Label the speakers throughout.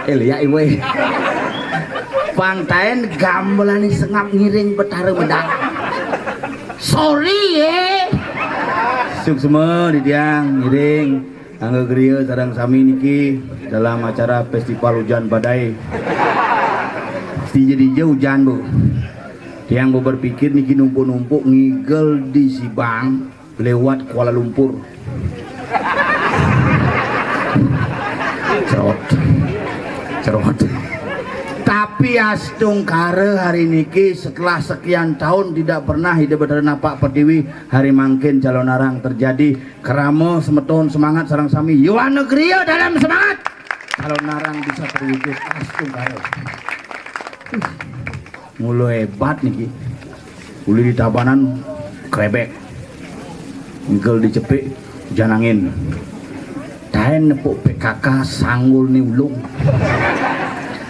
Speaker 1: Elia iwe pantain gamelan sengap ngiring betara medang sorry suk semua di tiang ngiring angga geria sarang sami niki dalam acara festival hujan badai DJ hujan bu tiang bu berpikir niki numpuk-numpuk ngigel di Sibang lewat Kuala Lumpur cerot tapi astung kare hari niki setelah sekian tahun tidak pernah hidup berdana Pak Pertiwi hari mangkin calon arang terjadi keramo semeton semangat sarang sami Yuan Negeri dalam semangat calon arang bisa terwujud astung kare mulai hebat niki uli di tabanan krebek ngel dicepik hujan angin daen nepuk PKK sanggul ni ulung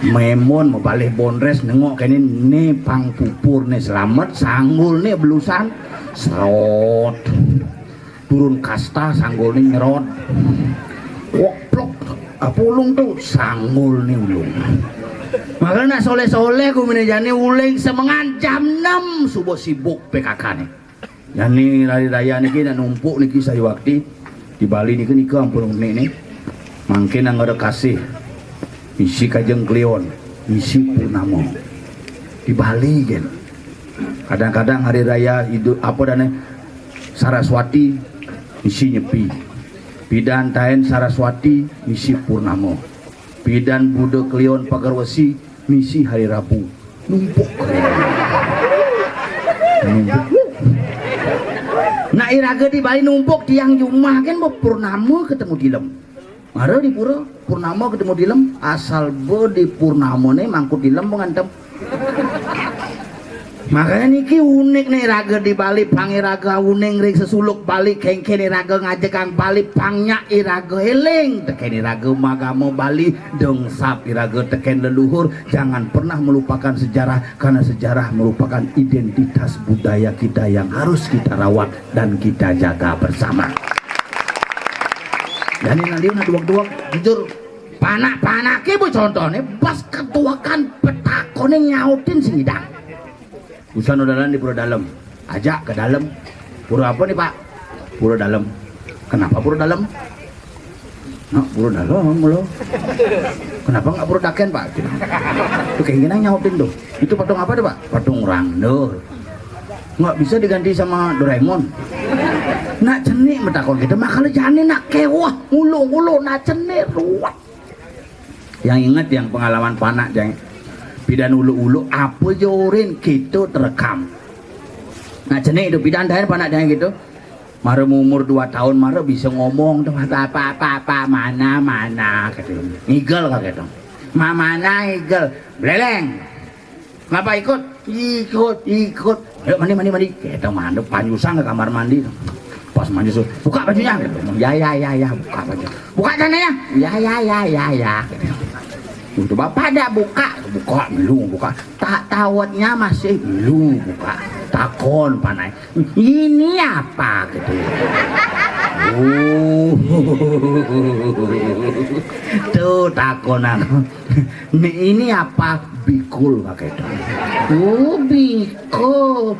Speaker 1: memon mau balik bondres nengok kini nih pang pupur nih selamat sanggul nih belusan serot turun kasta sanggul nih nyerot woplok apa ulung tuh sanggul nih ulung makanya nak soleh-soleh gue menejani uling semengan jam 6 subuh sibuk PKK nih yani lari raya nih kita numpuk nih kisah waktu di Bali nih ke ampun nih mungkin yang ada kasih misi Kajeng Kleon misi Purnamo di Bali kan kadang-kadang hari raya Idul apa dan Saraswati misi Nyepi bidan Taen Saraswati misi Purnamo bidan Buddha Kleon Pagarwesi misi hari Rabu numpuk nah iraga di Bali numpuk tiang Jumah kan mau Purnamo ketemu dilem mara di pura Purnama ketemu dilem asal bo di Purnama nih mangkut dilem mengantem makanya niki unik nih raga di Bali pangi raga uning ring sesuluk Bali kengke nih raga ngajak kang Bali pangnya iraga heling teken iraga magamo Bali dengsap iraga teken leluhur jangan pernah melupakan sejarah karena sejarah merupakan identitas budaya kita yang harus kita rawat dan kita jaga bersama. Dan ini nanti dua-dua jujur panak-panaknya bu contohnya pas ketuakan petakonnya nyautin sidang usaha dalam di pura dalam ajak ke dalam pura apa nih Pak pura dalam kenapa pura dalam nah pura dalam lo kenapa nggak pura daken Pak itu kayak gini nyautin tuh itu patung apa tuh Pak patung rangder nggak bisa diganti sama Doraemon nak cenik metakon kita makanya jani nak kewah ngulu nak cenik ruwet yang ingat yang pengalaman panak jang bidan ulu apa jorin gitu terekam nah cenik itu bidan dahin panak jang gitu mara umur 2 tahun mara bisa ngomong tuh apa mana gitu ngigel kayak gitu mana ngigel beleleng ngapa ikut ayo mandi kita mandep panyusan ke kamar mandi pas mandi suruh buka bajunya ya buka baju buka cananya ya gitu bapak ada buka belum buka tak tawatnya masih belum buka takon panai ini apa gitu tuh takonan ini apa bikul pakai itu bikul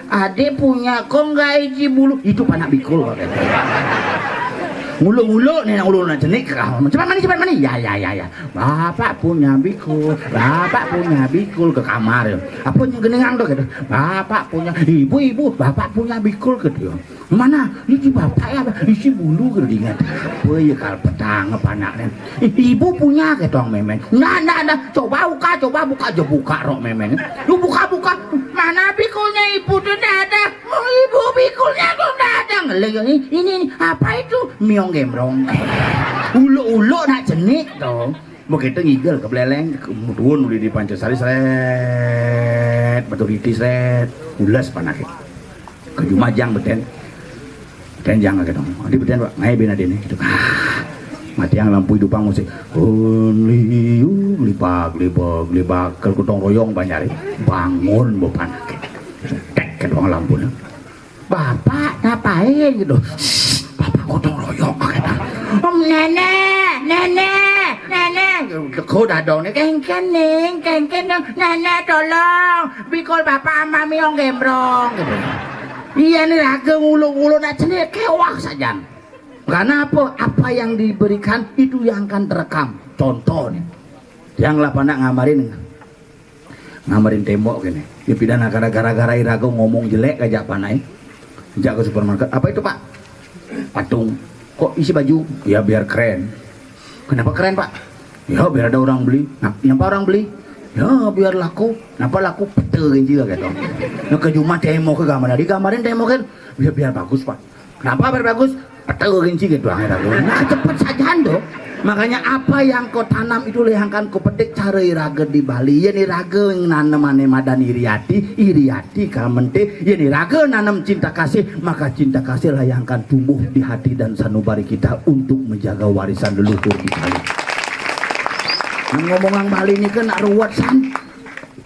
Speaker 1: adek punya kok nggak iji bulu itu panak bikul pakai itu ngulu nih ngulu nak cenik cepat mandi ya bapak punya bikul ke kamar apa yang geningan tuh gitu bapak punya ibu bapak punya bikul gitu mana ini bapak ya isi bulu gitu ingat ya kalau petang panaknya ibu punya gitu memeng nah coba buka aja buka rok memeng lu buka mana bikulnya ibu tuh ada ibu bikulnya tuh ada ini apa itu miong gembrong Ulo-ulo nak jenik to. Begitu ngigel ke beleleng, kemudian uli di Pancasari seret, batu riti seret, ulas panake. Ke Jumajang beten. Beten jang gitu. Di beten Pak, ngai bena dene gitu. Mati yang lampu hidupang musik. Liu lipak kel kutong royong banyari. Bangun bo panake. Tek ke doang lampu. Bapak ngapain gitu? Bapak kutong royong kata. Nenek, kau dah dong nih, kengken nenek tolong, bikol bapak sama mami yang gembrong. Iya nih raga ngulu nak cendet kewak saja. Karena apa? Apa yang diberikan itu yang akan terekam. Contoh nih, yang lah panak ngamarin tembok gini. Ya pidana gara-gara iraga ngomong jelek aja panai. Jak ke supermarket, apa itu Pak? Patung. Kok isi baju? Ya biar keren. Kenapa keren Pak? Ya biar ada orang beli. Nah, kenapa orang beli? Ya biar laku. Kenapa laku? Petel juga gitu. Nah ke Jumat demo ke gambar. Digambarin demo kan? Biar bagus Pak. Kenapa biar bagus? Petel gitu akhirnya. Nah cepet saja ando. Makanya apa yang kau tanam itu yang akan kau petik cara iraga di Bali. Ya nih raga yang nanam ane madan iriati kamente. Ya nih raga nanam cinta kasih, maka cinta kasih lah yang akan tumbuh di hati dan sanubari kita untuk menjaga warisan leluhur di Bali. Nah, ngomongan Bali ini kan ruwet san.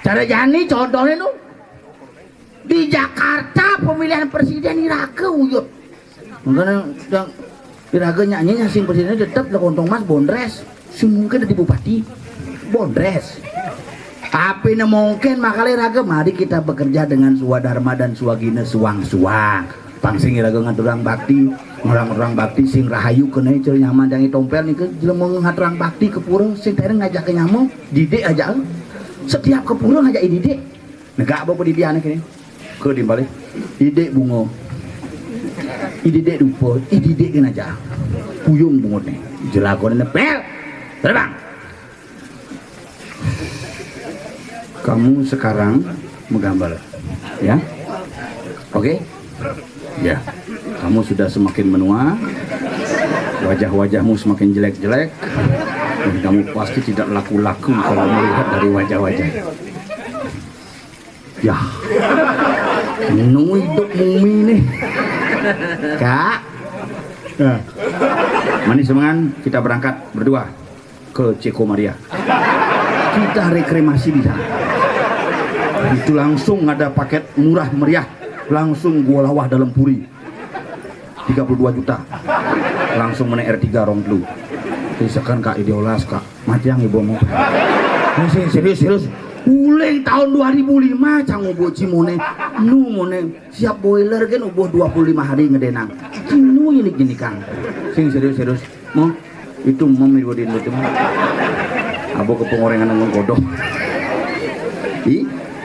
Speaker 1: Cara jani contohnya nu di Jakarta pemilihan presiden iraga uyut. Makanya yang iraga nyanyi sing presidennya tetap lah kontong mas bondres. Sing mungkin jadi bupati bondres. Tapi ne mungkin makanya iraga mari kita bekerja dengan swadharma dan swagina suang-suang. Pangsing iraga ngaturang bakti, orang-orang bakti sing rahayu kena cel nyaman jangi tompel nih ke jelema ngaturang bakti ke pura sing tereng ngajak ke nyamuk didik aja. Setiap ke pura ngajak didik. Negak apa didiane kene. Ke di balik. Didik bungo. Ididek dupo, ididek kan aja, puyung bungut nih, jelakon nepel, terbang. Kamu sekarang menggambar, ya? Oke? Ya, kamu sudah semakin menua, wajah-wajahmu semakin jelek-jelek, dan kamu pasti tidak laku-laku kalau melihat dari wajah-wajah. Ya, nunggu hidup mumi nih. Kak, manis semangat kita berangkat berdua ke Ceko Maria. Kita rekremasi di sana. Itu langsung ada paket murah meriah, langsung gua lawah dalam puri 32 juta, langsung mana R3 rong blue. Misalkan Kak ideolas Kak, mati yang ibu mau. Serius. Uleng tahun 2005 cang ubo cimone nu mone siap boiler kan ubo 25 hari ngedenang cinu ini gini Kang sing serius mau itu mami bodin itu abo ke pengorengan nang godok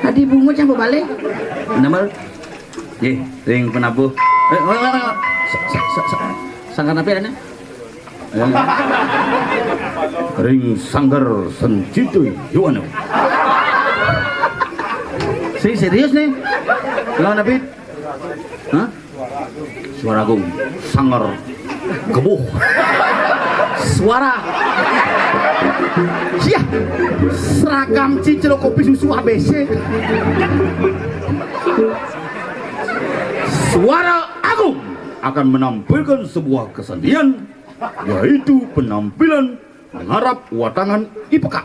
Speaker 1: tadi bunga cang balik nomor ring penabuh sangkan apa ya ring sanggar senjituy yuano. Serius nih? Lawan Nabi? Hah? Suara agung, sangar, gebuh. Suara. Sia. Seragam cicil kopi susu ABC. Suara agung akan menampilkan sebuah kesenian, yaitu penampilan mengharap watangan IPK.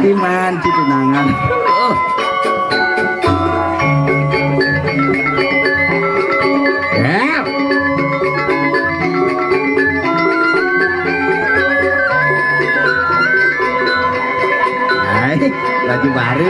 Speaker 1: Iman tunangan. Lagi baru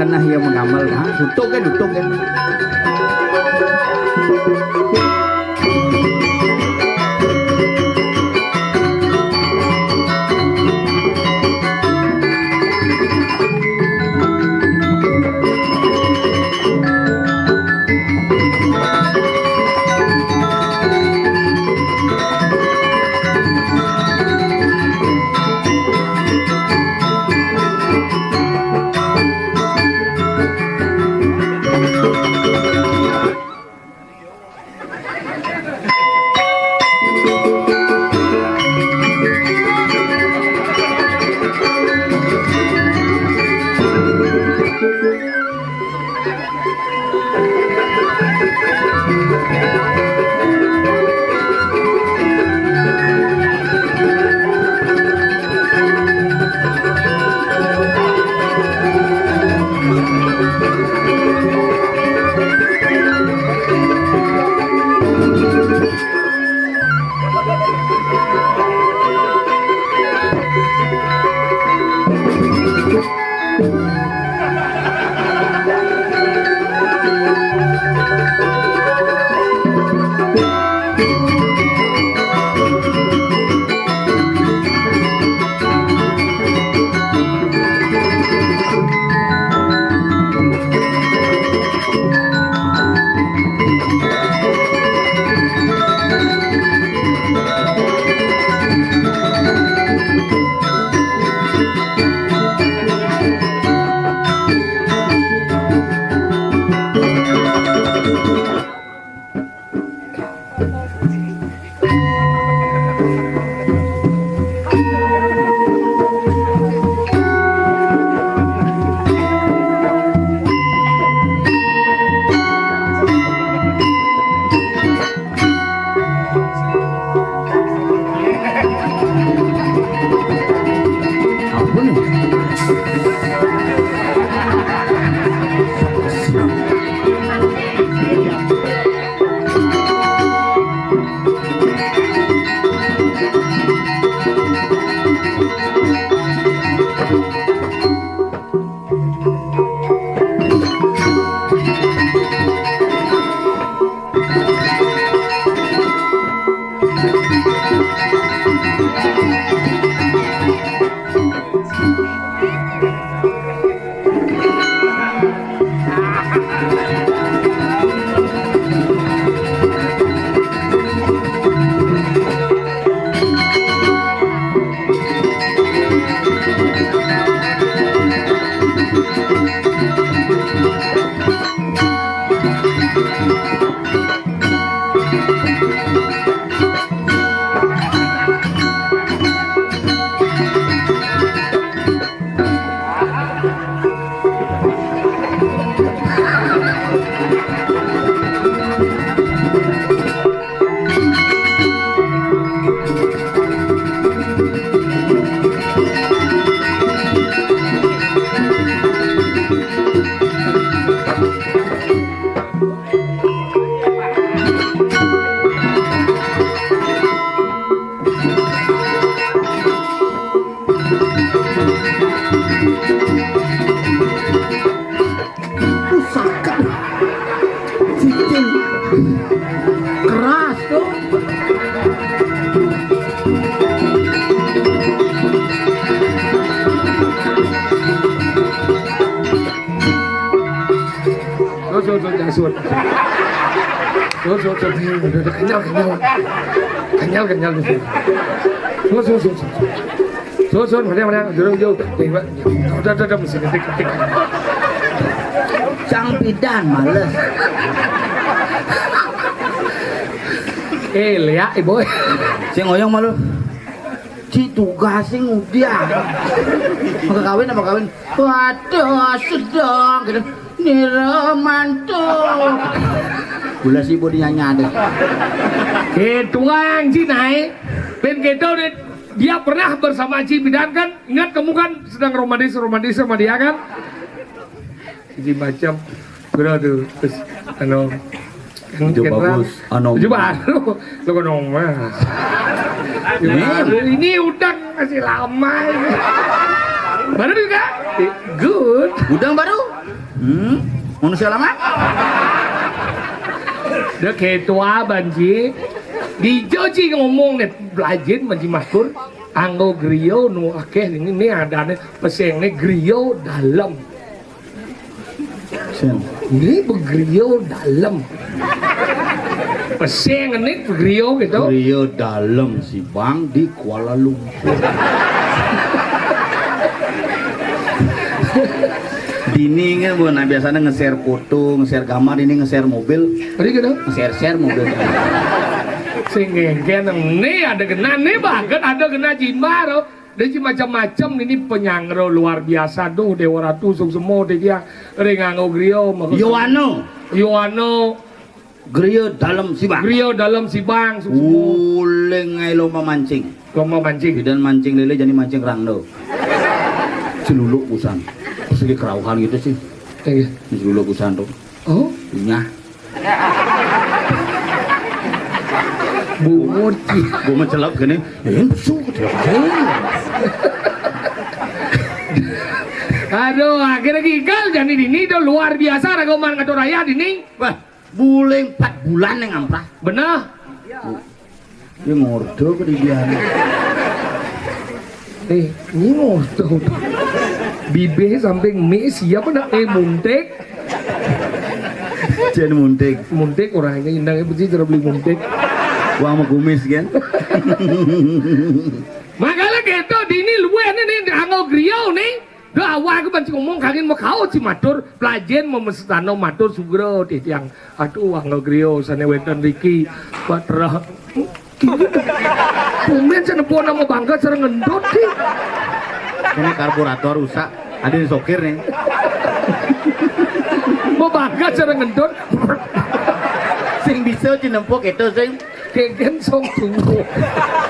Speaker 1: karena ia mengamal, tutup kan keras tuh. Sang bidan males.
Speaker 2: Lihat ibu.
Speaker 1: Sing ngoyong malu. Ci tugas sing udah. Mau kawin apa kawin? Waduh, sedang gitu. Niremanto. Gula si bodi nyanyi ada.
Speaker 2: Tuang Cinai. Ben gitu dia pernah bersama Ci Bidan kan? Ingat kamu kan sedang romantis sama dia kan? Jadi macam tuh terus
Speaker 1: itu bagus
Speaker 2: coba lu kan mas ini udang masih lama ini baru juga good
Speaker 1: udang baru manusia lama
Speaker 2: udah kayak tua banji di Joji ngomong nih belajar banji maskur anggo griyo nu akeh ini ada nih pesengnya griyo dalam ini begriyo dalam peseng ini begriyo gitu
Speaker 1: begriyo dalam si bang di Kuala Lumpur dini kan bukan biasanya nge-share foto, nge-share gambar, ini nge-share mobil
Speaker 2: tadi gitu?
Speaker 1: nge-share mobil
Speaker 2: sehingga ini ada kena nih bahkan ada kena Jimbar dan macam-macam ini penyangro luar biasa tuh Dewa Ratu semua dia nganggo griyo Yoano
Speaker 1: griyo dalam si bang uleng ngai lomba mancing dan mancing lele jadi mancing rangdo celuluk usan segi kerauhan gitu sih celuluk usan tuh punya bungut bungut celap gini
Speaker 2: aduh akhirnya gigal jadi ini udah luar biasa ragoman ngatur raya ini
Speaker 1: wah buleng 4 bulan yang amprah
Speaker 2: bener
Speaker 1: dia ngordo ke dia
Speaker 2: ini ngordo bibe sampai mie siapa nak muntek
Speaker 1: jangan muntek
Speaker 2: orangnya indangnya bersih cara beli muntek
Speaker 1: uang mau kumis kan
Speaker 2: makanya gitu di ini luar nih anggo griau nih dah awal aku banci ngomong kagin mau kau si matur pelajen mau mesestano matur sugro yang aduh anggo griau sana wetan Riki patra kumen sana puan nama bangga cara ngendot sih
Speaker 1: ini karburator rusak ada yang sokir nih
Speaker 2: mau bangga cara ngendot
Speaker 1: sing bisa cinempok itu sing
Speaker 2: kegen song tunggu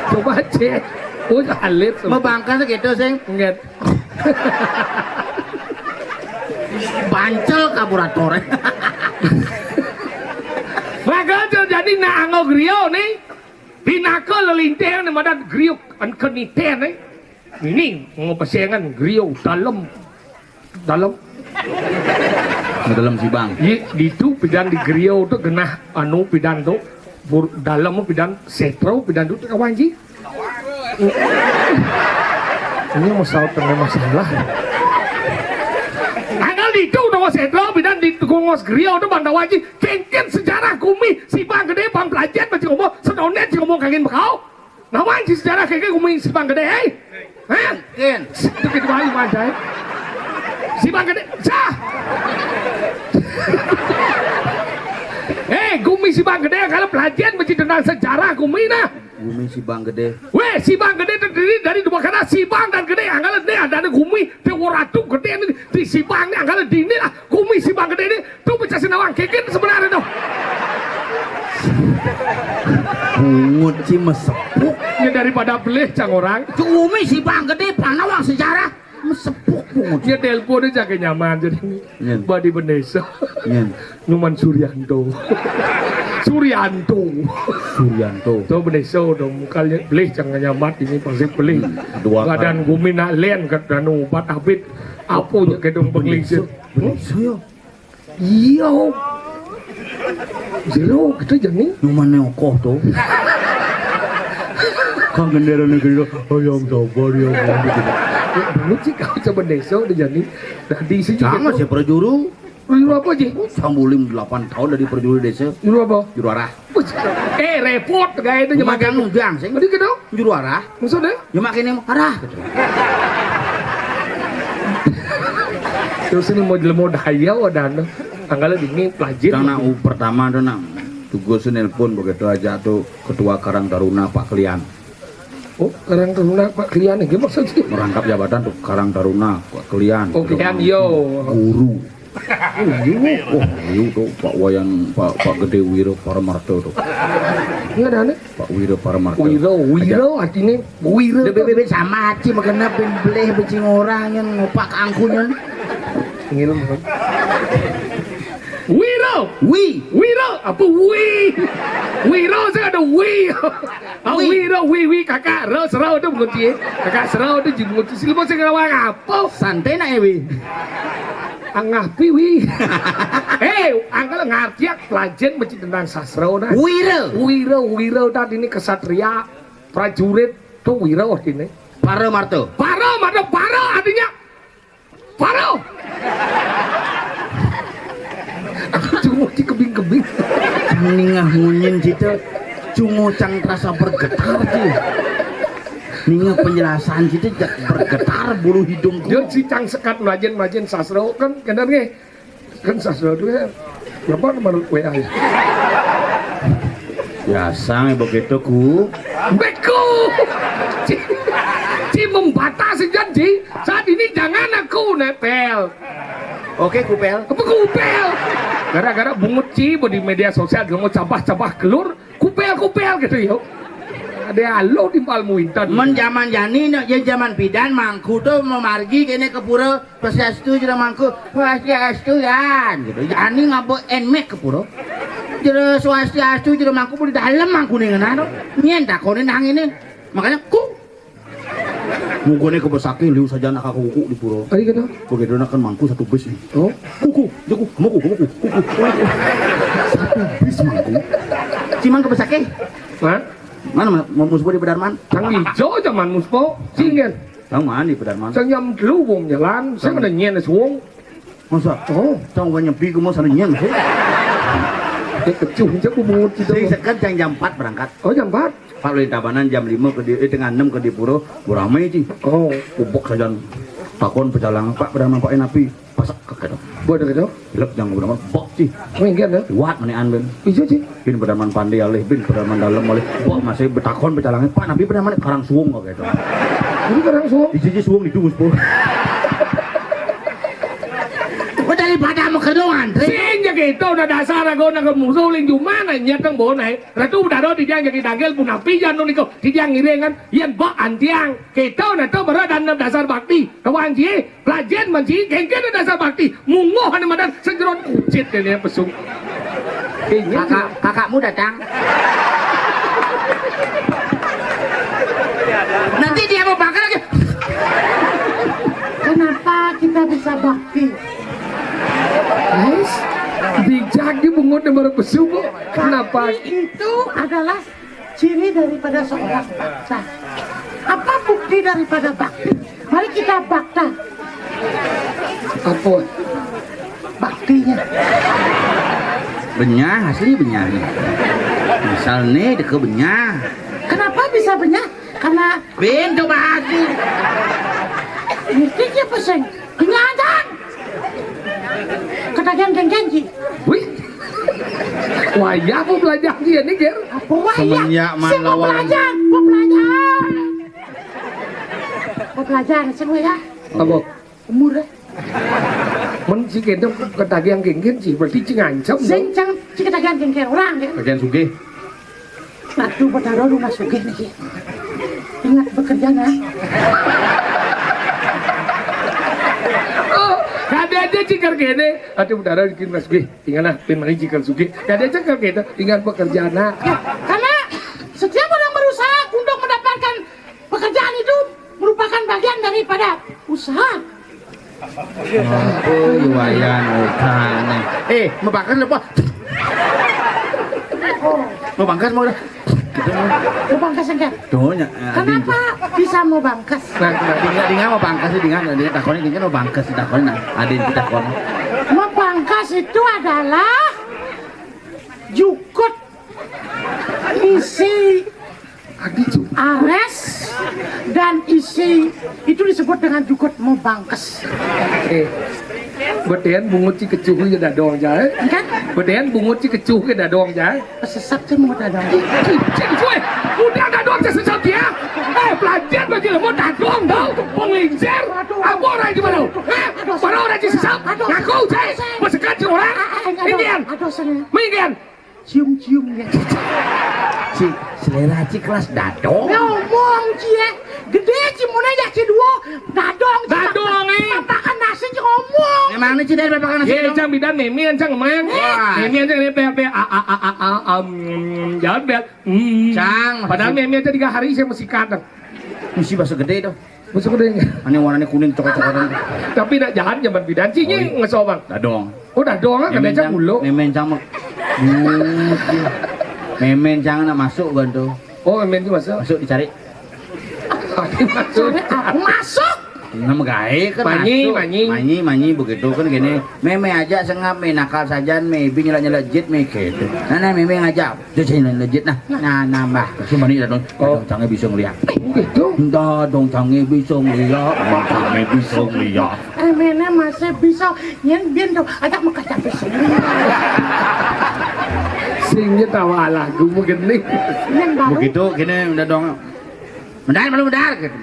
Speaker 2: coba cek oh halit
Speaker 1: mau bangga segitu sing
Speaker 2: nget
Speaker 1: Bancel kaburator.
Speaker 2: Maka jadi na anggo griyo nih. Pinaka lelinteng nih madan griyo an keniten nih. Ini ngopesengan griyo dalam.
Speaker 1: Dalam si bang.
Speaker 2: Di itu pidan di griyo tuh genah anu pidan tuh dalam pidan setro pidan tuh kawan ji. Ini masalah. Anggal di itu udah setro pidan di gongos griyo tuh banda wajib. Kengken sejarah kumi si bang gede bang pelajar macam ngomong sedonet si ngomong kagin bakau. Nawan si sejarah kengken kumi si bang gede eh. Hah?
Speaker 1: Ken.
Speaker 2: Itu kita balik aja. Si bang gede, sah. Gumi si bang gede kalau pelajaran mesti tentang sejarah gumi nah.
Speaker 1: Gumi si bang gede.
Speaker 2: Weh si bang gede terdiri dari dua kata si bang dan gede. Anggalan dia ada gumi pewaratu gede ini di si bang ini anggalan di ini lah. Gumi si bang gede ini tuh pecah senawang keken sebenarnya tuh.
Speaker 1: Bungut si mesepuk.
Speaker 2: Ini daripada beleh cang orang.
Speaker 1: Gumi si bang gede panawang sejarah. Mesepuk bungut.
Speaker 2: Dia telepon aja kayak nyaman jadi.
Speaker 1: Nyen.
Speaker 2: Badi Benesa.
Speaker 1: Nyen.
Speaker 2: Numan Suryanto. Suryanto. Tuh Benesa dong mukanya belih jangan nyamat ini pasti belih.
Speaker 1: Dua
Speaker 2: Badan gumi nak len kat danu obat habit. Apa je kedong penglingsir.
Speaker 1: Benesa ya.
Speaker 2: Iya. Zero kita jadi.
Speaker 1: Numan neokoh tuh. Kang gendera negeri ayam sabar ya.
Speaker 2: Dulu sih kau coba Benesa udah jadi. Tadi sih
Speaker 1: Jangan sih perjuru.
Speaker 2: Juru apa aja?
Speaker 1: Sambulim 8 tahun dari perjuru desa.
Speaker 2: Juru apa?
Speaker 1: Juru arah.
Speaker 2: Repot gaya itu
Speaker 1: Cuma
Speaker 2: nyemak
Speaker 1: nujang sih.
Speaker 2: Tadi gitu.
Speaker 1: Juru arah.
Speaker 2: Maksudnya?
Speaker 1: Nyemak ini arah.
Speaker 2: Terus ini mau daya wadah tanggalnya dingin pelajar.
Speaker 1: Karena pertama tuh nang tugas nelpon begitu aja tuh ketua Karang Taruna Pak Klian.
Speaker 2: Oh, Karang Taruna Pak Klian ini maksudnya?
Speaker 1: Merangkap jabatan tuh Karang Taruna Pak Klian.
Speaker 2: Oh, Klian yo.
Speaker 1: Guru. Iya tuh Pak Wayan Pak Gede Wiro Paramarto tuh.
Speaker 2: Enggak ada aneh.
Speaker 1: Pak Wiro Paramarto.
Speaker 2: Wiro artinya Wiro.
Speaker 1: Bebe sama aci makanya beleh becing orang yang ngopak angkunya.
Speaker 2: Ngilem kan. Wiro apa Wiro saya ada Wiro kakak serau itu mengunci kakak serau itu mengunci silmo saya ngawang apa
Speaker 1: Santai nak Ewi.
Speaker 2: Ngapi anggal ngartiak pelajaran mesti tentang sastra nah. Wiro tadi ini kesatria prajurit tuh Wiro artinya
Speaker 1: Paramarto
Speaker 2: artinya Paro. Cuma di kebing-kebing.
Speaker 1: Ningah ngunyin situ, cungo cang terasa bergetar sih. Ningah penjelasan situ bergetar bulu hidungku.
Speaker 2: Dia si cang sekat melajen sastra kan kendarnya kan sastra itu ya. Berapa menurut WA ya?
Speaker 1: Biasa begitu ku.
Speaker 2: Beku. Ci membatasi janji. Saat ini jangan aku nepel.
Speaker 1: Oke kupel.
Speaker 2: Apa kupel? Gara-gara bungut Ci di media sosial dia mau cabah kelur, kupel gitu yuk. Ada alo timpal muintan.
Speaker 1: Men zaman jani ya zaman pidan mangku tuh memargi kene ke pura Swastiastu jeung mangku Swastiastu yan gitu. Jani ngabo enmek ke pura. Jeung Swastiastu jeung mangku di dalam mangku ning ngana nyen takone nang ini. Makanya ku mugone kebesake liu saja nak kuku di pura.
Speaker 2: Ari gitu.
Speaker 1: Begitu kan mangku satu bis nih.
Speaker 2: Oh,
Speaker 1: kuku. Satu bis mangku. Cimang kebesake.
Speaker 2: Hah?
Speaker 1: Mana muspo di Pedarman?
Speaker 2: Sang hijau zaman muspo, singen.
Speaker 1: Sang mana di Pedarman?
Speaker 2: Sang jam lu wong jalan, saya ada nyen suwung.
Speaker 1: Masa?
Speaker 2: Oh,
Speaker 1: sang banyak pi ku mau sana nyen sih.
Speaker 2: Kecung aja ku bungut itu.
Speaker 1: Sing seket jam 4 berangkat.
Speaker 2: Oh, jam 4.
Speaker 1: Pak Loli Tabanan jam 5 ke di tengah 6 ke di Puro, ramai sih.
Speaker 2: Oh,
Speaker 1: Ubok saja takon pecalang Pak Pedarman Pak Enapi pasak ke
Speaker 2: buat gitu.
Speaker 1: Lep jangan Pedarman bok sih.
Speaker 2: Minggat ya.
Speaker 1: Kuat manean ben.
Speaker 2: Iya sih.
Speaker 1: Bin Pedarman Pandai alih bin Pedarman dalam oleh bok masih betakon pecalangnya Pak Nabi Pedarman Karang Suwung kok gitu.
Speaker 2: Ini Karang Suwung.
Speaker 1: Di sini Suwung di Dungus Po. Daripada mau kedong antri.
Speaker 2: Sing jadi itu udah dasar aku nak musuh ling cuma nanya teng bonai. Ratu udah ada dijang jadi dagel pun api jangan niko dijang ngirengan. Yang bak antiang kita udah tahu berada dalam dasar bakti. Kawan cie pelajar manci kengken dasar bakti. Mungoh hanya madan sejeron kucit ini pesung.
Speaker 1: Kakakmu datang. Nanti dia mau bakar lagi.
Speaker 3: Kenapa kita bisa bakti?
Speaker 2: Guys, bijak di bungut yang baru pesung bu. Kenapa?
Speaker 3: Itu adalah ciri daripada seorang bakta. Apa bukti daripada bakti? Mari kita bakta
Speaker 2: Apa?
Speaker 3: baktinya.
Speaker 1: Benyah, asli benyah nih. Misal nih deke benyah.
Speaker 3: Kenapa bisa benyah? Karena
Speaker 1: Ben coba asli.
Speaker 3: ngerti peseng. Kenyadang. Ketagihan geng-gengji.
Speaker 2: Wih, wayah aku belajar dia nih ger.
Speaker 3: Apa waya?
Speaker 1: Semenjak man
Speaker 3: Saya mau
Speaker 1: lawan.
Speaker 3: belajar, mau belajar. Mau belajar, semua ya.
Speaker 2: Apa?
Speaker 3: Umur ya.
Speaker 2: Men si kita ketagihan genggen sih berarti cingancam dong.
Speaker 3: Sing jangan si ketagihan geng-geng orang ya.
Speaker 1: Bagian sugih.
Speaker 3: Waktu bertaruh lu masuk gini. Ingat bekerja nah.
Speaker 2: Oh, kada aja cikar kene. Atuh udara bikin mas gue. Tinggal lah, pin mani cikar sugi. Kada aja cikar kene. Tinggal pekerjaan nak.
Speaker 3: Ya, karena setiap orang berusaha untuk mendapatkan pekerjaan itu merupakan bagian daripada usaha.
Speaker 1: Oh, lumayan utane. Mau bakar lupa. Mau bangkas mau dah. Gitu mau.
Speaker 3: Mau bangkas enggak?
Speaker 1: Tuh nya.
Speaker 3: Kenapa bisa mau bangkas?
Speaker 2: Nah,
Speaker 1: Dinga mau bangkas sih dinga takoni dinga mau bangkas sih takoni nah. Adin kita kon.
Speaker 3: Mau bangkas itu adalah jukut isi
Speaker 2: adi cu.
Speaker 3: ares dan isi itu disebut dengan jukut mau bangkas.
Speaker 2: Bedean bungut ci kecuh ke dadong jae.
Speaker 3: Kan?
Speaker 2: Bedean bungut ci kecuh ke dadong jae.
Speaker 3: Sesat sih mau dadang.
Speaker 2: Cik cuy, udah dadong ci sesat ya. Pelajar bagi lemot dadong tau. Penglingsir. Apa orang di mana? Para orang ci sesat. Ngaku jae. Masekat ci orang. Indian.
Speaker 3: Aduh sana.
Speaker 2: Mingian.
Speaker 3: Cium-cium ya.
Speaker 1: Si selera ci kelas dadong.
Speaker 3: Ngomong cie, gede cimunnya ya ci duo, dadong.
Speaker 2: Dadong
Speaker 3: makan nasi ci ngomong.
Speaker 1: Emang ini ci dari bapak nasi.
Speaker 2: Ye cang bidan memian cang emang. Memian cang pe jangan bet.
Speaker 1: Cang.
Speaker 2: Padahal memian cang 3 hari saya masih kadang.
Speaker 1: Misi bahasa gede tuh.
Speaker 2: Masuk udah
Speaker 1: Ane warnanya kuning coklat-coklatan.
Speaker 2: tapi nak jalan zaman bidan cinya ngesobang.
Speaker 1: Dadong.
Speaker 2: Oh dadong kan ada cang mulu.
Speaker 1: Memen cang mah. Memen cang nak masuk kan tuh.
Speaker 2: Oh memian itu masuk.
Speaker 1: Masuk dicari.
Speaker 2: Masuk.
Speaker 3: Aku masuk.
Speaker 1: Nama gae kan
Speaker 2: Manyi,
Speaker 1: masuk. Manyi begitu kan gini. Meme aja sengap me nakal saja me bi nyela jit me gitu. Nah meme ngajak. Terus nyela jit nah nambah. Cuma ini dadong. Dadong cangnya bisa ngeliat.
Speaker 2: Gitu.
Speaker 1: Dadong cangnya bisa ngeliat. Cangnya bisa ngeliat.
Speaker 3: Emangnya masih bisa nyen biar tuh ajak muka capek sih.
Speaker 2: Singnya tawa lagu mungkin nih.
Speaker 3: Nyen baru.
Speaker 1: Begitu gini udah dong. Mendar gitu.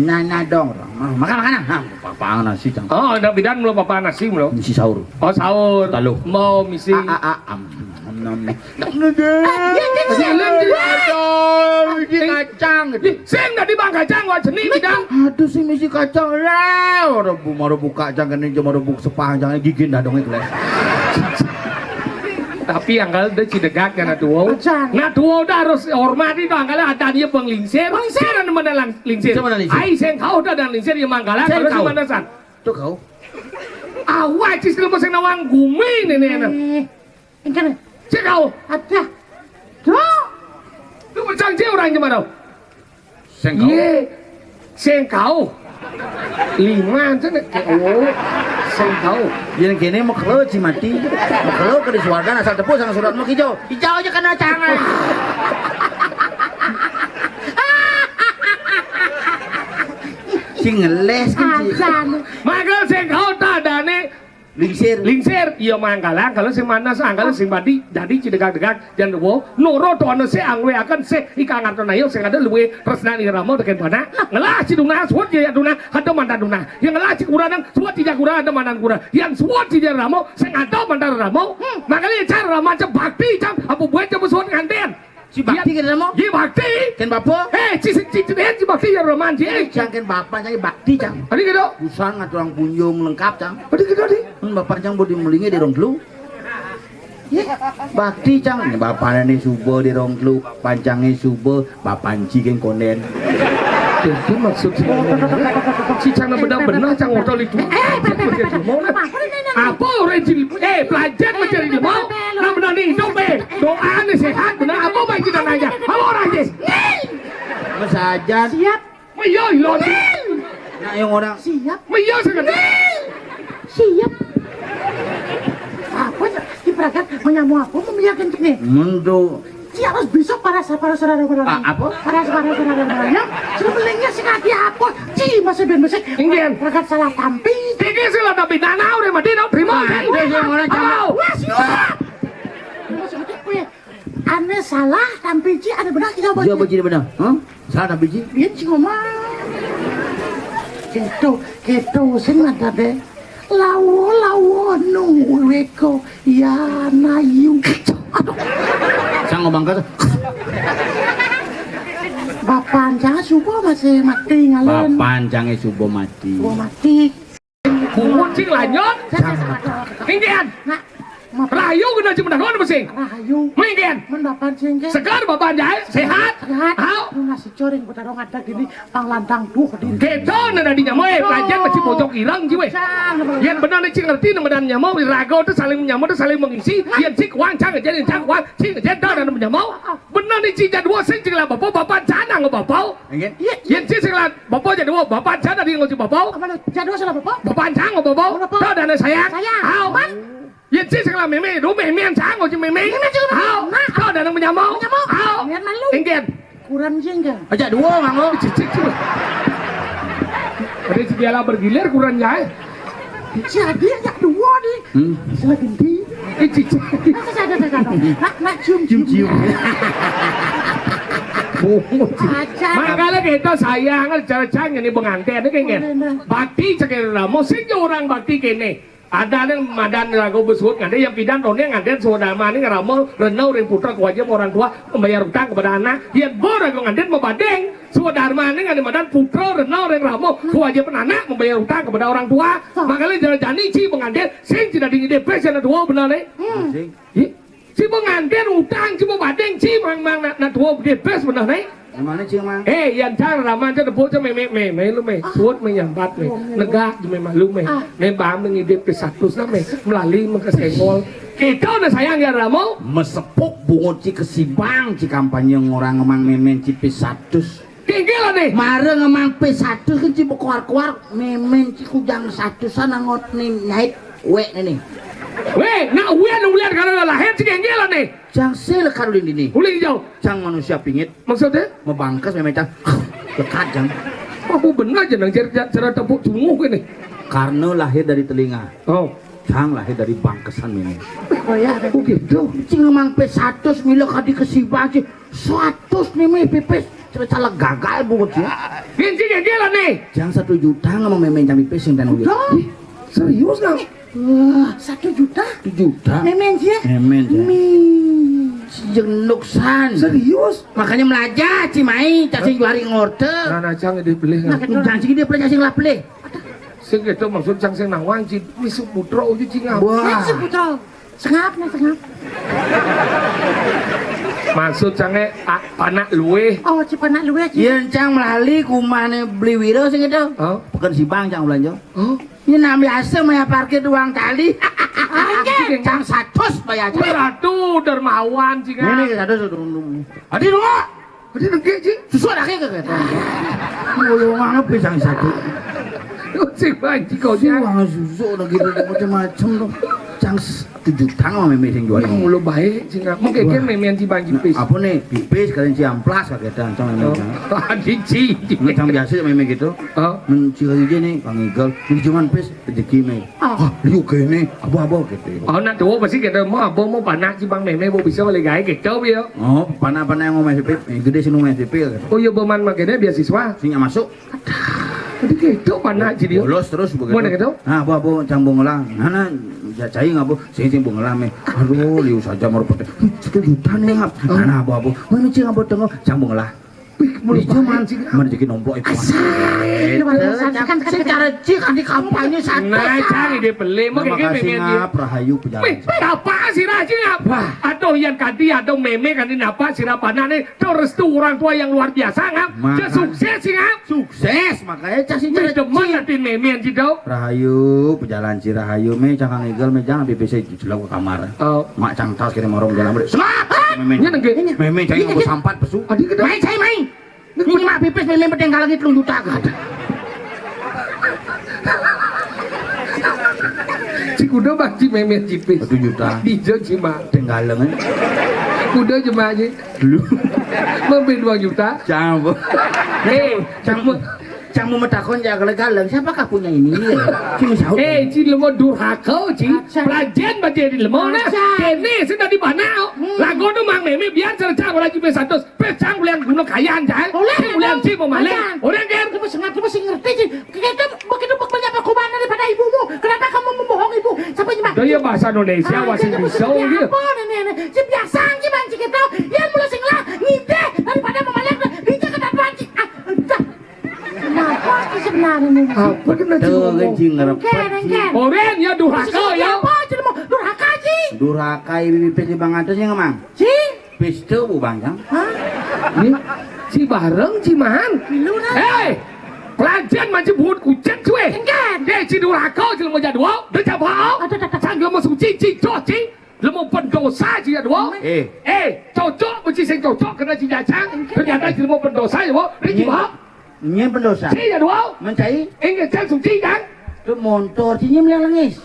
Speaker 1: Nah dong. Makan. Apa nasi cang.
Speaker 2: Oh ada bidan belum apa nasi belum.
Speaker 1: Misi sahur.
Speaker 2: Oh sahur.
Speaker 1: Talu.
Speaker 2: Mau misi.
Speaker 1: Kacang gitu.
Speaker 2: Sing tadi bang kacang wah jenis bidan.
Speaker 1: Aduh sih misi kacang lah. Orang mau buka kacang kan ini cuma buka sepanjangnya gigi dadongnya kelas.
Speaker 2: Tapi yang kalau dia cidegak kan atuh.
Speaker 3: Acan.
Speaker 2: Nah tuh udah harus hormati tuh kalau ada dia penglingsir. Penglingsir ada mana lingsir.
Speaker 1: Mana lingsir?
Speaker 2: Ai seng kau udah dan lingsir yang manggala
Speaker 1: Seng
Speaker 2: kalau
Speaker 1: kau.
Speaker 2: si mana san.
Speaker 1: Tuh kau.
Speaker 2: Awak cis kalau seng nawang gumi nenek.
Speaker 3: Ini
Speaker 2: Cek kau.
Speaker 3: ada. Tuh.
Speaker 2: Lu macam cek orang gimana?
Speaker 1: Seng kau.
Speaker 2: Ye. Seng kau. 5 cene. Oh. Seng kau.
Speaker 1: Yang kini mau kalau mati. Mau kalau ke di suarga asal tepuk sama surat mau hijau. Hijau aja kena cangan. Si ngeles kan si.
Speaker 3: Acan.
Speaker 2: Maka seng kau tak ada nih.
Speaker 1: lingsir
Speaker 2: iya manggalang kalau sing manas anggalan sing badi jadi cidegak-degak jan wo noro tono se angwe akan se ika ngarto nayo sing ada luwe tresna ni ramo deken bana ngelah ciduna suwat ya duna hado mandaduna yang ngelah cikurang suwat tidak kurang ada mandan kurang yang suwat tidak ramo sing ada mandan ramo makanya cara macam bakti jam apa buat jam suwat nganten
Speaker 1: si bakti kan ramo
Speaker 2: ye bakti
Speaker 1: kan bapak
Speaker 2: ci bakti ya roman ci
Speaker 1: cang kan bapak cang bakti cang
Speaker 2: adi gitu
Speaker 1: usang atau orang punjung lengkap cang
Speaker 2: adi gitu di
Speaker 1: bapak cang bodi melingi di rongklu bakti cang ini bapak ini subuh di rongklu pancangnya subuh bapak panci kan konden
Speaker 2: itu maksud si cang benar-benar cang ngotol itu apa orang jadi pelajar mencari ilmu nah benar nih hidup doa nih sehat benar apa baik kita nanya apa orang jes
Speaker 1: saja
Speaker 3: Siap.
Speaker 2: iya ilon
Speaker 1: nah yang orang
Speaker 3: Siap.
Speaker 2: iya sangat
Speaker 3: Siap. Apa diperagakan menyamu aku membiarkan ini.
Speaker 1: mundur
Speaker 3: Si harus besok para saudara-saudara.
Speaker 1: apa?
Speaker 3: Para saudara-saudaranya sudah melingnya sekali apa? Ci masih ben masih.
Speaker 2: Ingin.
Speaker 3: Peragakan salah tampi.
Speaker 2: tinggi sih lah tapi danau deh mati dong terima
Speaker 1: yang orang
Speaker 2: Halo.
Speaker 3: Wah siap. Masih betul kue. Aneh salah tampi ci ada benar kita buat.
Speaker 1: dia biji benar salah tak biji
Speaker 3: Biar ci ngomong. Gitu sing ada deh. Lawo nunggu weko ya nayu. Aduh.
Speaker 1: sang ngomong kata
Speaker 3: Bapak jangan subuh masih mati ngalen.
Speaker 1: pancangnya subuh mati
Speaker 3: Subuh mati.
Speaker 2: kuat sih lanjut ingin
Speaker 3: Nah,
Speaker 2: rayu kena cuma dah masing
Speaker 3: rahayu.
Speaker 2: ingin
Speaker 3: Mendapat singke.
Speaker 2: segar bapak jaya sehat
Speaker 3: Sehat.
Speaker 2: hau
Speaker 3: Lu nasi goreng putar dong ada gini panglantang tuh di.
Speaker 2: Keto nada di nyamau pelajar masih pojok irang jiwe yang benar nih cing ngerti nama dan nyamau rago itu saling menyamau itu saling mengisi yang cik wang cang jadi cang wang cing jadi dan menyamau benar nih cing jadi dua sing cing lah bapak cana nggak bapak
Speaker 1: ingin
Speaker 2: yang cing sing lah bapak jadi dua bapak cana di ngocik bapak
Speaker 3: Apa lu jadwal salah bapak?
Speaker 2: bapak cang nggak bapak tahu dan sayang
Speaker 3: Sayang.
Speaker 2: hau yang cing sing lah meme lu meme cang ngocik meme hau tahu dan menyamau hau
Speaker 3: Biar malu.
Speaker 2: ingin
Speaker 3: Kurang jengkel.
Speaker 1: aja dua nganggo
Speaker 2: cicik cuma ada si biala bergilir kurang jaya
Speaker 3: Jadi ya dua nih. Salah ganti.
Speaker 2: cicik
Speaker 3: Nak cium. Aja.
Speaker 2: makanya kita sayang cara-cara ini pengantin ini kan bakti cekera mau sih orang bakti kene ada yang madan ragu besut ada yang pidan tonnya nganten saudara ini ngeramal renau ring putra kewajiban orang tua membayar utang kepada anak yang bora nganten membadeng saudara ini nganten madan putra renau ring ramal kewajiban anak membayar utang kepada orang tua makanya jalan-jalan ci pengantin sing tidak dingin depresi ada dua benar nih si pengantin utang si membadeng ci mang na dua depresi benar nih
Speaker 1: gimana sih mang
Speaker 2: yang cara raman cho depo cho mày lu mày suốt mày nhầm bắt mày nega mày malu mày nên bám mày ngide pesatu na mày melalui mengkesengol kita udah sayang ya Ramo
Speaker 1: mesepuk bungut ci kesibang ci kampanye orang ngemang memen ci P100
Speaker 2: tinggal nih
Speaker 1: mare ngemang P100 kan ci keluar memen ci kujang 100an ngot nih nyait we nih
Speaker 2: weh nak ulian kalau lahir si tinggal nih
Speaker 1: jang sel karulin ini
Speaker 2: uling jauh
Speaker 1: jang manusia pingit
Speaker 2: maksudnya
Speaker 1: membangkas memen cang dekat jang
Speaker 2: aku benar aja nang cara tepuk sungguh ini
Speaker 1: karena lahir dari telinga
Speaker 2: oh
Speaker 1: jang lahir dari bangkesan memen
Speaker 3: Oh ya.
Speaker 2: gitu
Speaker 1: ci ngemang P100 milo kadi kesibang ci 100 nih me pipis salah gagal bungut ya
Speaker 2: ini si tinggal nih
Speaker 1: jang 1 juta ngemang memen jang pipis sing dan ulit
Speaker 2: serius nggak
Speaker 3: Wah, 1 juta.
Speaker 1: 1 juta
Speaker 3: Memen sih.
Speaker 1: memen ya jenuksan
Speaker 2: serius
Speaker 1: makanya melajah cimai cacing juari ngorte
Speaker 2: nah cang dia beli nggak
Speaker 1: cacing dia pelajah cacing lah beli
Speaker 2: sing gitu maksud cang sing nawang ci misu putra uji cingap
Speaker 3: Nah, si putra. Sengap.
Speaker 2: maksud cange anak luwe
Speaker 3: Oh, cipanak lu ya.
Speaker 1: yen cang melalui kumane beli wiro sing itu
Speaker 2: oh
Speaker 1: bukan si bang cang belanja
Speaker 2: oh
Speaker 1: ini nama biasa maya parkir uang tali cang 100 bayar cang
Speaker 2: beratu dermawan
Speaker 1: ini
Speaker 2: cinga
Speaker 1: 100 adi dua
Speaker 2: ada nengke cing
Speaker 1: susu ada ke kata ngulung apa cang 1
Speaker 2: cing banci kau
Speaker 1: sih
Speaker 2: cing
Speaker 1: uang susu udah gitu macam-macam tuh cang 7 juta meme sing jual.
Speaker 2: Yang mulu baik sih nggak mungkin kan memen ci bang cipis.
Speaker 1: Apa nih? Pipis kalian ciamplas kagetan sama meme.
Speaker 2: Dici.
Speaker 1: Macam biasa meme gitu. Mencari aja nih Kang Igal. Ini cuman pes rezeki meme. Liu kene abu-abu gitu.
Speaker 2: Nak tuh pasti kita mau abo mau panak ci bang meme mau bisa oleh gaya gitu ya.
Speaker 1: Oh, panak-panak yang mau main sipil, gede sih main sipil.
Speaker 2: Oh iya beman makanya beasiswa.
Speaker 1: Sing masuk.
Speaker 2: Jadi gitu panak jadi.
Speaker 1: Bolos terus begitu.
Speaker 2: Mana gitu?
Speaker 1: Nah, abu-abu cambung ngelang. Nah, cai ngabu, sing bung ngelang. Aduh, liu saja mau repot. 1 juta nih ngap. Nah, abu-abu, mana cing ngabu tengok cambung ngelang.
Speaker 2: Mulai cuman sih.
Speaker 1: Mana jadi nomplok itu.
Speaker 3: Secara cik di kampanye satu.
Speaker 2: Nah, cari deh beli.
Speaker 1: Terima kasih ngap, Rahayu pejalan.
Speaker 2: Apa sih Raji ngap? Aduh yang ganti aduh meme kan ini apa sih rapana nih? Restu orang tua yang luar biasa ngap. Dia sukses sih ngap.
Speaker 1: Sukses, makanya casi cara
Speaker 2: demen nanti meme yang cidau.
Speaker 1: Rahayu pejalan si Rahayu me cakang Igal me jangan BBC jelas ke kamar. Mak cang tas kirim orang jalan balik. Meme. Meme cai ngomong sampat pesu.
Speaker 2: Adik kita.
Speaker 3: Main saya main. Ini mak pipis meme pedeng lagi 3 juta kan.
Speaker 2: Si kuda bagi meme cipis.
Speaker 1: 1 juta.
Speaker 2: Dijo cima.
Speaker 1: Tenggaleng.
Speaker 2: Kuda cuma aja.
Speaker 1: Dulu.
Speaker 2: Membeli 2 juta.
Speaker 1: Jangan bu. Cang mau metakon jaga galeng. Siapakah punya ini? Cing sahut.
Speaker 2: Ci lemo durhaka ci. Pelajen baca di lemo na. Kene sudah di mana? Lagu tu mang meme biar cerca lagi besatus. Pecang bulan gunung kayaan jai. Bulan ci mau maleng. Orang kan
Speaker 3: Kamu sengaja masih ngerti sih. Kita begitu banyak perkembangan daripada ibumu. Kenapa kamu membohong ibu? Sampai nyimak.
Speaker 2: Daya bahasa Indonesia masih bisa dia.
Speaker 3: Apa nenek? Si biasa gimana sih kita? Yang mulai singlah ngide daripada memalek. Dia kata panci. Kenapa sih sebenarnya nih?
Speaker 2: Apa kena
Speaker 1: Cing ngerepet.
Speaker 2: Orang ya durhaka ya.
Speaker 3: Apa jadi mau durhaka sih?
Speaker 1: Durhaka pipis di bang atas yang emang.
Speaker 3: Sih?
Speaker 1: Pis tu bu bang jang.
Speaker 2: Ini si bareng si man. Hei, pelajaran macam buat kucing cuy. Si durhaka si lemo jadwal. Dia jawab. Sang lemo suci ci. Lemo pendosa si jadwal. Cocok mesti sing cocok kena si jacang. Ternyata si lemo pendosa ya bu. Dia jawab.
Speaker 1: Ini pendosa.
Speaker 2: Si jadwal.
Speaker 1: Mencai.
Speaker 2: Ingat cang suci kan?
Speaker 1: Tu motor sini melengis.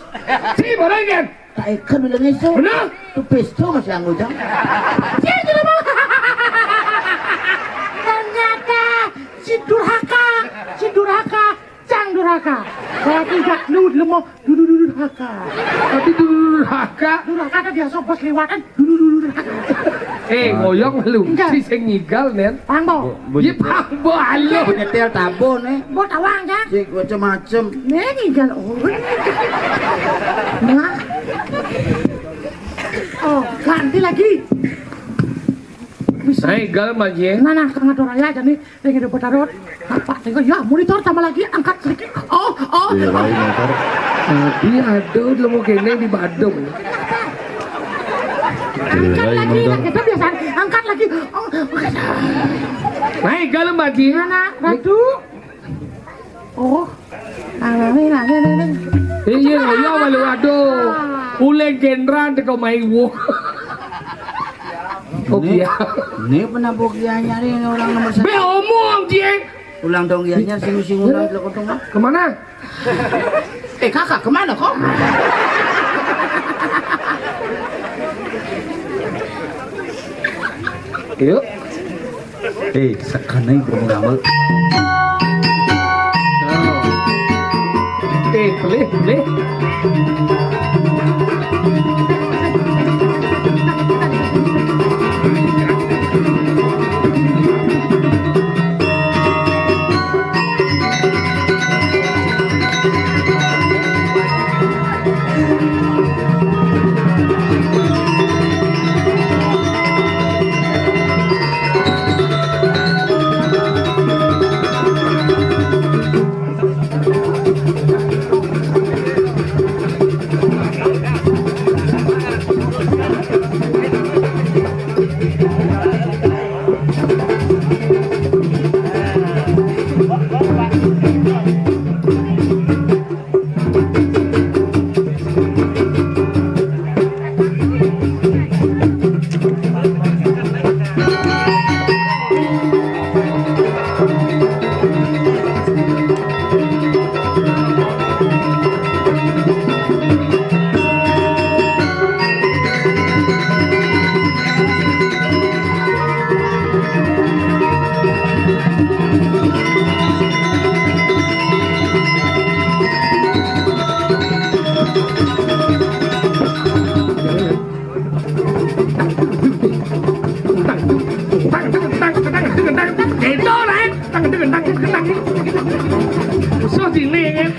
Speaker 2: Si bareng kan?
Speaker 1: Tak ikan melengis tu.
Speaker 2: Benar?
Speaker 1: Tu pis tu masih anggur jang.
Speaker 3: Ternyata si durhaka, cang durhaka. Saya tidak lemah, durhaka.
Speaker 2: Tapi durhaka.
Speaker 3: Durhaka kan biasa pas lewatan, durhaka.
Speaker 2: Ngoyong lu. Si sing nyigal nen.
Speaker 3: Pangbo.
Speaker 2: Ye pangbo alo.
Speaker 1: Nyetel tabon
Speaker 3: Buat awang ya.
Speaker 1: Si macam-macam.
Speaker 3: Nyigal Nah. Oh, ganti lagi.
Speaker 2: Gal maje.
Speaker 3: Nah, sangat raya jadi lagi dapat tarot. Apa? Tengok ya, monitor tambah lagi angkat sedikit. Oh.
Speaker 1: Motor.
Speaker 2: Tadi ada lemo kene di Badung.
Speaker 3: Angkat lagi, kita biasa angkat lagi.
Speaker 2: Gal maje.
Speaker 3: Mana? Ratu. Oh. Nah.
Speaker 2: Iya ngoyo malu aduh. Uleng generan teko maiwo. Oke ya.
Speaker 1: Ini penampuk dia nyari orang nomor 1.
Speaker 2: Be omong dia.
Speaker 1: Ulang dong dia nyari sing ulang lekotong.
Speaker 2: Kemana?
Speaker 3: Kakak kemana kok?
Speaker 2: Yuk.
Speaker 1: Sekarang belum lama.
Speaker 2: Boleh. So sini kan.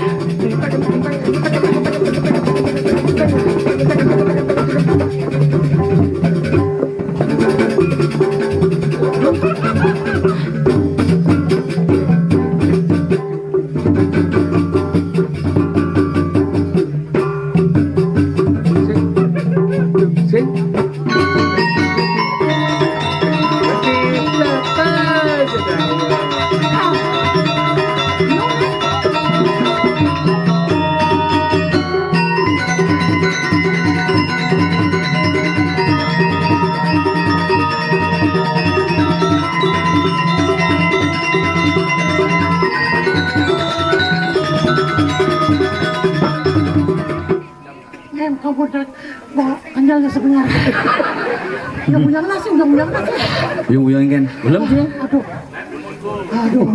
Speaker 3: Kamu bawa kanjalnya sebenarnya. Uyang-uyang nasi, uyang-uyang nasi.
Speaker 1: Uyang-uyang kan? Belum sih?
Speaker 3: Aduh. Aduh.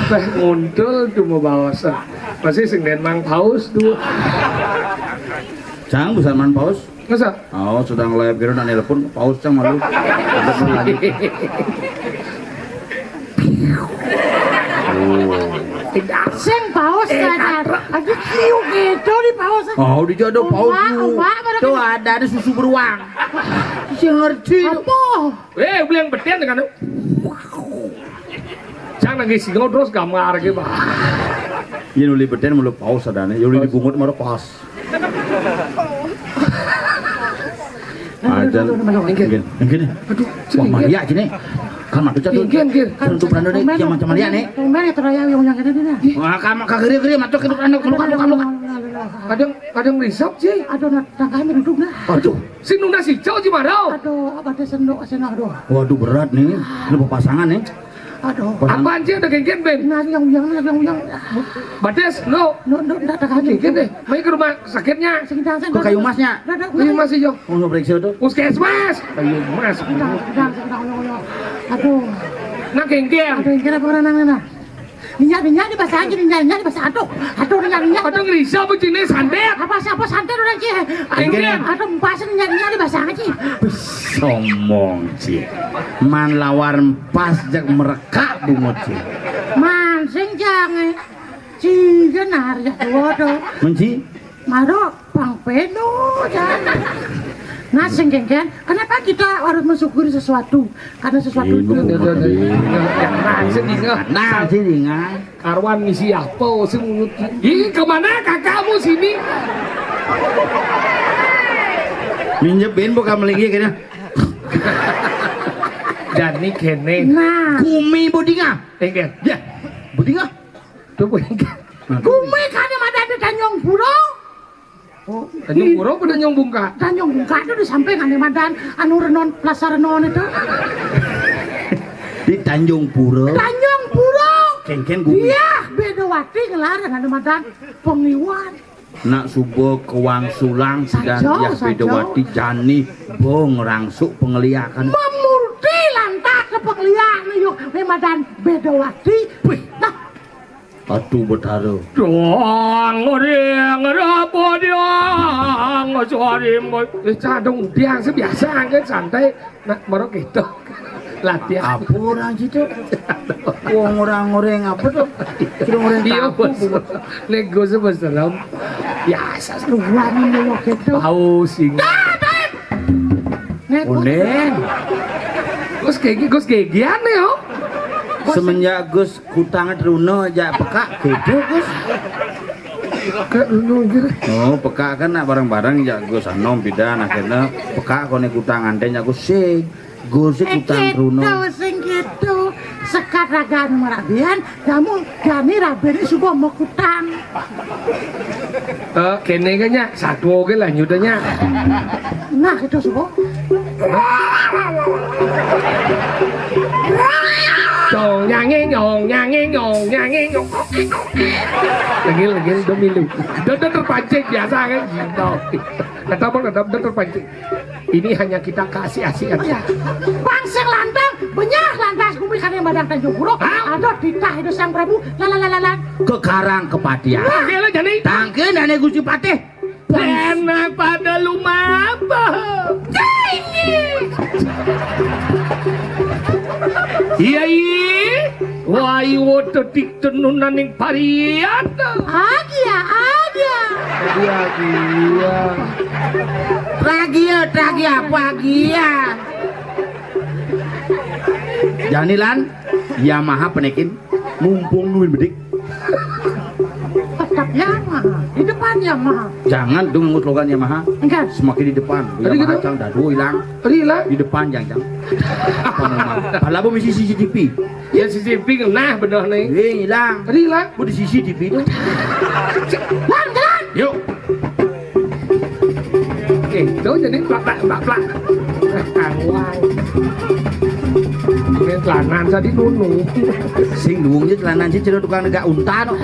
Speaker 2: Teh muncul cuma bawasan. Masih sing den mang paus tuh.
Speaker 1: Cang busan man paus.
Speaker 2: Masa?
Speaker 1: Oh, sedang live kira nak nelpon paus cang malu. Lagi.
Speaker 3: Sing paus kan. Lagi kiu gitu di paus.
Speaker 1: Oh, di jodoh paus tuh. Tuh ada susu beruang. Si ngerti.
Speaker 3: Apa?
Speaker 2: Beli yang betian dengan Jangan lagi singo terus gambar gitu.
Speaker 1: Ini nuli beten mulu paus adane. Nuli dibungut malah pas. Ajan. Mungkin.
Speaker 2: Aduh,
Speaker 1: Wah, Maria gini. Kan matu jatuh.
Speaker 2: Gin.
Speaker 1: Untuk beranda nih, yang macam Maria nih.
Speaker 3: Tumben itu raya yang gede nih.
Speaker 1: Wah, kamu kageri-geri matu ke beranda kalau.
Speaker 2: Kadang risap sih.
Speaker 3: Aduh, tangkanya duduk nah.
Speaker 1: Aduh.
Speaker 2: Si nuna si jauh sih marau.
Speaker 3: Aduh, apa dia sendok senang aduh.
Speaker 1: Waduh berat nih. Ini pasangan nih.
Speaker 3: Aduh.
Speaker 2: Apaan sih ada geng Ben?
Speaker 3: Nah, yang uyang.
Speaker 2: Bades, no.
Speaker 3: No, tangkanya
Speaker 2: Geng deh. Main ke rumah sakitnya.
Speaker 1: Ke kayu masnya.
Speaker 2: Kayu mas sih, Jo.
Speaker 1: Mau periksa tuh.
Speaker 2: Puskesmas. Kayu mas.
Speaker 3: Aduh.
Speaker 2: Nah, geng.
Speaker 3: Aduh, yang kira pernah nang. Minyak di bahasa aja, minyak di bahasa aduh minyak.
Speaker 2: Aduh ngerisa apa jenis sandet?
Speaker 3: Apa santet udah Ci?
Speaker 2: Aingin.
Speaker 3: Aduh pas minyak di bahasa aja.
Speaker 1: Sombong Ci. Man lawar pas jak merekak bungut Ci.
Speaker 3: Man sing jange. Ci genar ya waduh.
Speaker 1: Menci?
Speaker 3: Maro pang pedo jangan. Nah, sengkengken, kenapa kita harus mensyukuri sesuatu? Karena sesuatu itu
Speaker 1: Nah, sini
Speaker 2: Karwan misi apa? Ih, kemana kakakmu sini?
Speaker 1: Minjepin bukan melinggi kayaknya.
Speaker 2: Jani kene.
Speaker 3: Nah,
Speaker 1: Kumi budinga.
Speaker 2: Engken.
Speaker 1: Ya, budinga.
Speaker 2: Tuh engken.
Speaker 3: kumi kan yang ada di Tanjung Puro.
Speaker 2: Oh, Tanjung Puro pada Tanjung Bungka.
Speaker 3: Tanjung Bungka itu di samping Madan anu Renon Plaza Renon itu.
Speaker 1: Di Tanjung Puro.
Speaker 3: Tanjung Puro.
Speaker 1: Kengken Kumi.
Speaker 3: Iya, Bedawati ngelarang anu Madan pengliwan.
Speaker 1: Nak subuh kewang sulang sidang
Speaker 3: Sajo.
Speaker 1: ya Bedawati jani bong rangsuk pengeliakan.
Speaker 3: Memurti lantak ke pengliwan yuk Madan Bedawati. Wih, nah
Speaker 1: Aduh betara.
Speaker 2: Doang ngoreng rapo diang ngosorim. Cadung diang sebiasa kan santai. Nah, baru gitu. Latihan.
Speaker 1: Apa orang situ? Wong orang-orang apa tuh? Kira orang
Speaker 2: Dia
Speaker 1: kampung.
Speaker 2: bos. Nego sebesaram. Biasa.
Speaker 3: luar nih lo gitu.
Speaker 2: Tahu sing.
Speaker 1: Unen.
Speaker 2: Gus kegian nih yo.
Speaker 1: Semenjak Gus kutang Runo aja peka gitu Gus. Oh peka kan nak barang-barang ya Gus anom bidan akhirnya peka kone kutang antenya Gus sih Gus kutang Runo.
Speaker 3: Gitu sing gitu. Sekat ragaan merabian, kamu gani rabeni subuh mau kutang.
Speaker 2: Kene kayaknya satu oke lah nyudanya.
Speaker 3: Nah itu subuh.
Speaker 2: Chong nyange nyong lagi udah milu udah terpancing biasa kan gitu udah terpancing ini hanya kita kasih aja.
Speaker 3: Bangseng lantang, banyak lantas kumikan yang badang Tanjung Puro. Ada titah itu Sang Prabu. Lalalalan.
Speaker 1: Ke Karang Kepatihan.
Speaker 2: Oke lah jadi.
Speaker 1: Tangkeun ane Gusti Patih.
Speaker 2: Enak pada lumaba. Iya. Wah, iwo tetik tenunan yang pariata.
Speaker 3: Agia.
Speaker 1: Tragia. Janilan Yamaha penekin mumpung nuin bedik.
Speaker 3: Tetap Yamaha, di depan Yamaha.
Speaker 1: Jangan dong ngut logan Yamaha.
Speaker 3: Enggak.
Speaker 1: Semakin di depan.
Speaker 2: Tadi
Speaker 1: Yamaha
Speaker 2: gitu?
Speaker 1: cang dadu hilang.
Speaker 2: Rila.
Speaker 1: Di depan jang. Pala bu misi CCTV.
Speaker 2: Ya CCTV nah bener nih.
Speaker 1: Hilang.
Speaker 2: Rila.
Speaker 1: Bu di CCTV itu.
Speaker 3: Jalan.
Speaker 1: Yuk.
Speaker 2: Itu jadi plak. Kangwang. Ini telanan tadi nunu.
Speaker 1: Sing duungnya celanan sih cerita tukang negak unta no.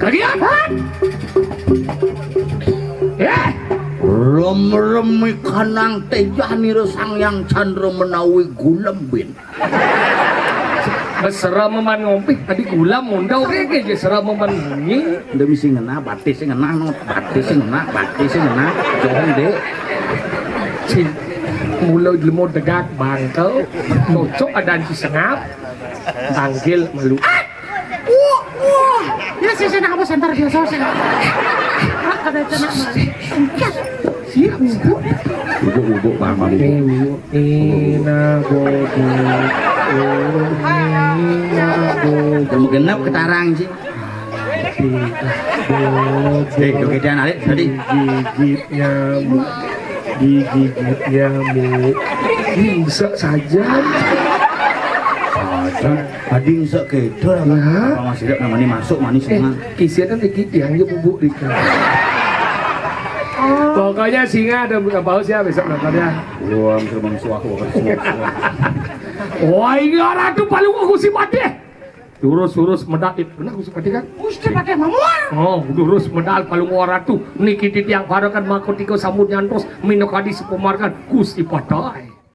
Speaker 2: Kagian.
Speaker 1: Rem-remi kanang tejani resang yang candra menawi gulembin.
Speaker 2: Besera meman ngompi tadi gula mondau rege je sera meman nyi.
Speaker 1: Demi sing ngena batis sing ngena no batis sing ngena jangan deh.
Speaker 2: Mulai lemo degak bangkel cocok ada si sengap tanggil malu.
Speaker 3: Ya sih nak apa sentar biasa sih. Ada tenak mah. Siap.
Speaker 1: Ubuk bang malu.
Speaker 2: Ina bodo.
Speaker 1: Kamu genap ketarang sih. Jogetan alik tadi.
Speaker 2: Digigit nyamuk. Bisa saja.
Speaker 1: Ading sekedar apa masih ada namanya masuk manis senang.
Speaker 2: Kisian kan dikit yang dia bubuk dikit. Pokoknya singa ada buka paus ya besok nontonnya.
Speaker 1: Uang terbang suaku.
Speaker 2: Wah ini orang tuh paling aku si Patih. Lurus medal benar aku si Patih kan?
Speaker 3: Mesti pakai mamuar.
Speaker 2: Oh lurus medal paling orang tuh nikitit yang pada kan makotiko sambut nyantros minokadi sepemarkan Gusti Patih.